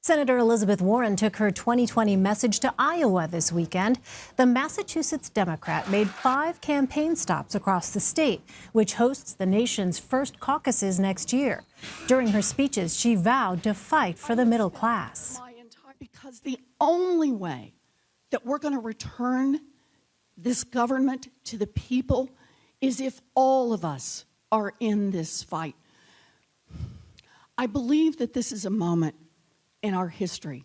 Senator Elizabeth Warren took her 2020 message to Iowa this weekend. The Massachusetts Democrat made 5 campaign stops across the state, which hosts the nation's first caucuses next year. During her speeches, she vowed to fight for the middle class. Because the only way that we're going to return this government to the people is if all of us are in this fight. I believe that this is a moment in our history,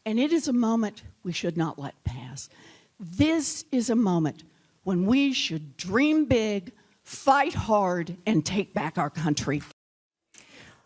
and it is a moment we should not let pass. This is a moment when we should dream big, fight hard, and take back our country.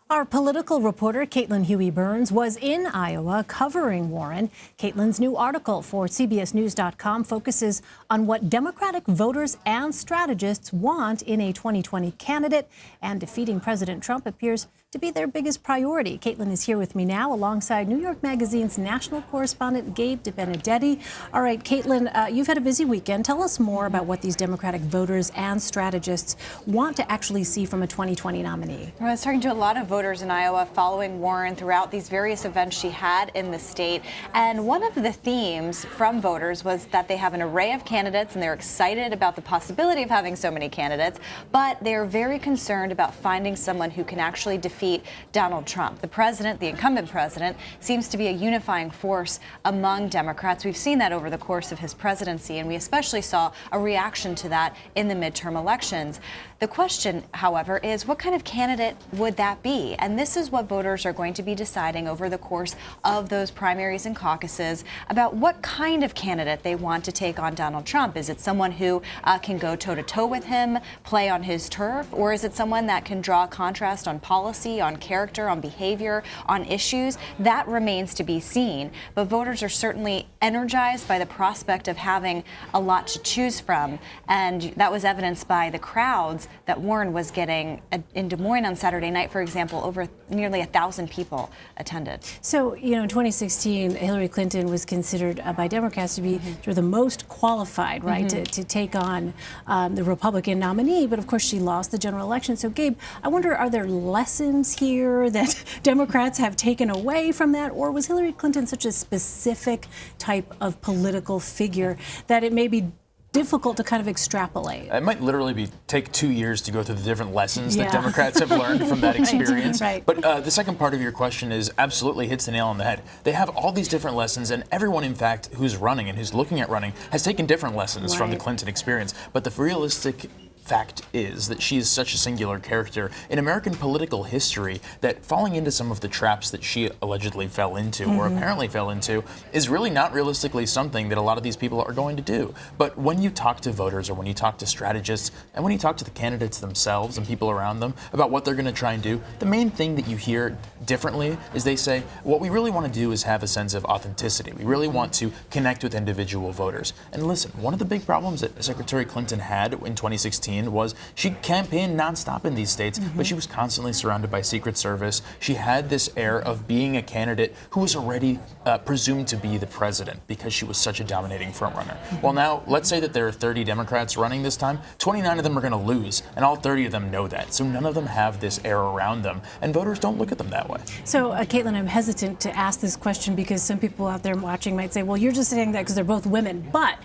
Our political reporter, Caitlin Huey-Burns, was in Iowa covering Warren. Caitlin's new article for CBSNews.com focuses on what Democratic voters and strategists want in a 2020 candidate, and defeating President Trump appears to be their biggest priority. Caitlin is here with me now alongside New York Magazine's national correspondent, Gabe Debenedetti. All right, Caitlin, you've had a busy weekend. Tell us more about what these Democratic voters and strategists want to actually see from a 2020 nominee. I was talking to a lot of voters in Iowa following Warren throughout these various events she had in the state. And one of the themes from voters was that they have an array of candidates and they're excited about the possibility of having so many candidates, but they're very concerned about finding someone who can actually defeat Donald Trump. The president, the incumbent president, seems to be a unifying force among Democrats. We've seen that over the course of his presidency, and we especially saw a reaction to that in the midterm elections. The question, however, is what kind of candidate would that be? And this is what voters are going to be deciding over the course of those primaries and caucuses about what kind of candidate they want to take on Donald Trump. Is it someone who can go toe-to-toe with him, play on his turf, or is it someone that can draw a contrast on policy, on character, on behavior, on issues? That remains to be seen. But voters are certainly energized by the prospect of having a lot to choose from. And that was evidenced by the crowds that Warren was getting in Des Moines on Saturday night, for example. Over nearly 1,000 people attended. So, you know, in 2016, Hillary Clinton was considered by Democrats to be sort of the most qualified, right, to take on the Republican nominee. But of course, she lost the general election. So, Gabe, I wonder, are there lessons here that Democrats have taken away from that? Or was Hillary Clinton such a specific type of political figure that it may be difficult to kind of extrapolate? It might literally take 2 years to go through the different lessons that Democrats have learned from that experience. Right. But the second part of your question is absolutely hits the nail on the head. They have all these different lessons, and everyone, in fact, who's running and who's looking at running has taken different lessons from the Clinton experience. But the realistic fact is that she is such a singular character in American political history that falling into some of the traps that she allegedly fell into or apparently fell into is really not realistically something that a lot of these people are going to do. But when you talk to voters or when you talk to strategists and when you talk to the candidates themselves and people around them about what they're going to try and do, the main thing that you hear differently is they say, what we really want to do is have a sense of authenticity. We really want to connect with individual voters. And listen, one of the big problems that Secretary Clinton had in 2016 was she campaigned nonstop in these states, but she was constantly surrounded by Secret Service. She had this air of being a candidate who was already presumed to be the president because she was such a dominating frontrunner. Well, now, let's say that there are 30 Democrats running this time. 29 of them are going to lose, and all 30 of them know that. So none of them have this air around them, and voters don't look at them that way. So, Caitlin, I'm hesitant to ask this question because some people out there watching might say, well, you're just saying that because they're both women. But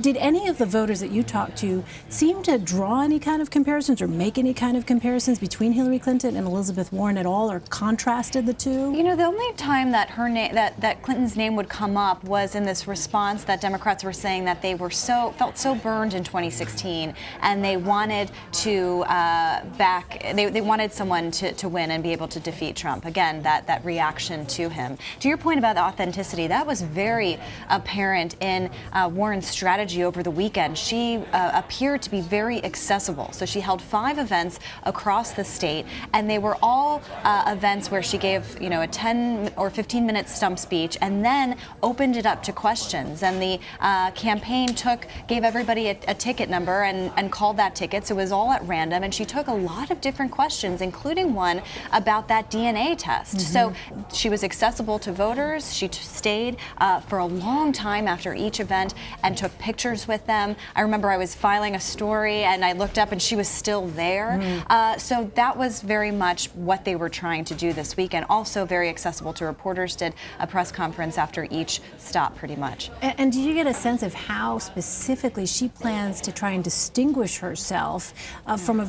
did any of the voters that you talked to seem to draw any kind of comparisons or make any kind of comparisons between Hillary Clinton and Elizabeth Warren at all, or contrasted the two? You know, the only time that her name, that Clinton's name would come up was in this response that Democrats were saying that they were felt so burned in 2016, and they wanted to they wanted someone to win and be able to defeat Trump. Again, that reaction to him. To your point about the authenticity, that was very apparent in Warren's strategy over the weekend. She appeared to be very accessible. So she held 5 events across the state, and they were all events where she gave, you know, a 10 or 15-minute stump speech and then opened it up to questions. And the campaign gave everybody a ticket number and called that ticket. So it was all at random, and she took a lot of different questions, including one about that DNA test. So she was accessible to voters. She stayed for a long time after each event and took pictures with them. I remember I was filing a story, and I looked up and she was still there. So that was very much what they were trying to do this weekend. Also very accessible to reporters, did a press conference after each stop pretty much. And do you get a sense of how specifically she plans to try and distinguish herself from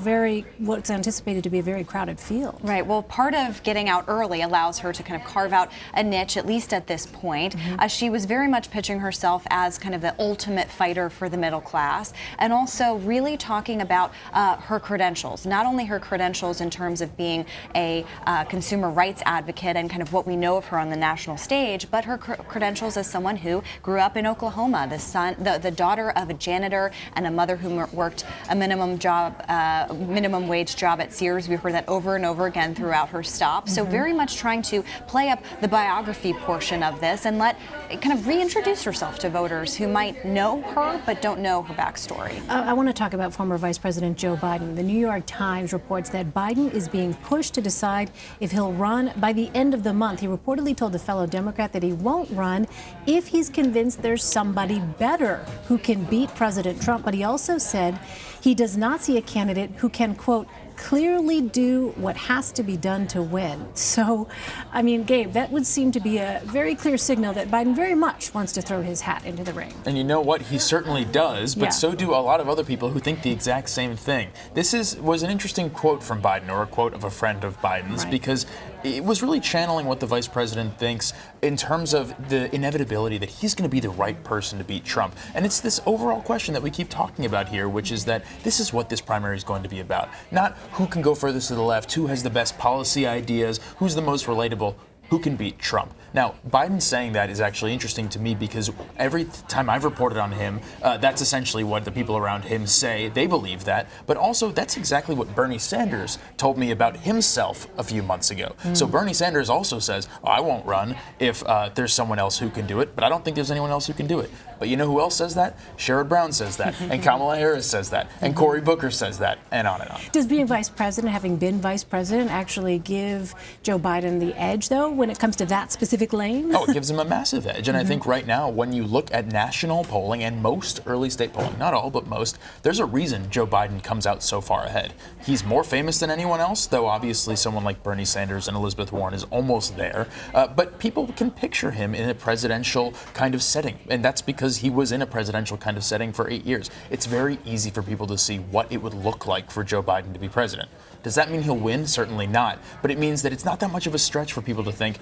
what's anticipated to be a very crowded field? Right. Well, part of getting out early allows her to kind of carve out a niche, at least at this point. She was very much pitching herself as kind of the ultimate fighter for the middle class, and also really talking about her credentials. Not only her credentials in terms of being a consumer rights advocate and kind of what we know of her on the national stage, but her credentials as someone who grew up in Oklahoma, the daughter of a janitor and a mother who worked a minimum wage job at Sears. We've heard that over and over again throughout her stop. So very much trying to play up the biography portion of this and kind of reintroduce herself to voters who might know her but don't know her backstory. I want to talk about former Vice President Joe Biden. The New York Times reports that Biden is being pushed to decide if he'll run by the end of the month. He reportedly told a fellow Democrat that he won't run if he's convinced there's somebody better who can beat President Trump. But he also said he does not see a candidate who can, quote, clearly do what has to be done to win. So, I mean, Gabe, that would seem to be a very clear signal that Biden very much wants to throw his hat into the ring. And you know what? He certainly does, but Yeah. so do a lot of other people who think the exact same thing. This was an interesting quote from Biden, or a quote of a friend of Biden's, Right. because it was really channeling what the vice president thinks in terms of the inevitability that he's going to be the right person to beat Trump. And it's this overall question that we keep talking about here, which is that this is what this primary is going to be about. Not who can go furthest to the left, who has the best policy ideas, who's the most relatable, who can beat Trump. Now, Biden saying that is actually interesting to me because every time I've reported on him, that's essentially what the people around him say. They believe that. But also, that's exactly what Bernie Sanders told me about himself a few months ago. So Bernie Sanders also says, I won't run if there's someone else who can do it, but I don't think there's anyone else who can do it. But you know who else says that? Sherrod Brown says that, and Kamala Harris says that, and Cory Booker says that, and on and on. Does being vice president, having been vice president, actually give Joe Biden the edge, though, when it comes to that specific lane? Oh, it gives him a massive edge. And I think right now, when you look at national polling and most early state polling, not all, but most, there's a reason Joe Biden comes out so far ahead. He's more famous than anyone else, though obviously someone like Bernie Sanders and Elizabeth Warren is almost there. But people can picture him in a presidential kind of setting. And that's because he was in a presidential kind of setting for 8 years. It's very easy for people to see what it would look like for Joe Biden to be president. Does that mean he'll win? Certainly not. But it means that it's not that much of a stretch for people to think,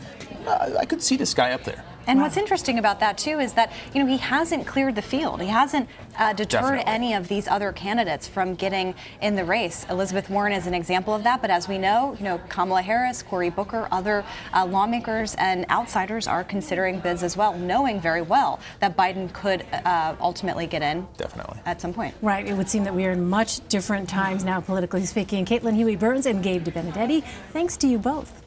I could see this guy up there. And what's interesting about that, too, is that, he hasn't cleared the field. He hasn't deterred Definitely. any of these other candidates from getting in the race. Elizabeth Warren is an example of that. But as we know, Kamala Harris, Cory Booker, other lawmakers and outsiders are considering bids as well, knowing very well that Biden could ultimately get in. Definitely. At some point. Right. It would seem that we are in much different times now, politically speaking. Caitlin Huey-Burns and Gabe Debenedetti, thanks to you both.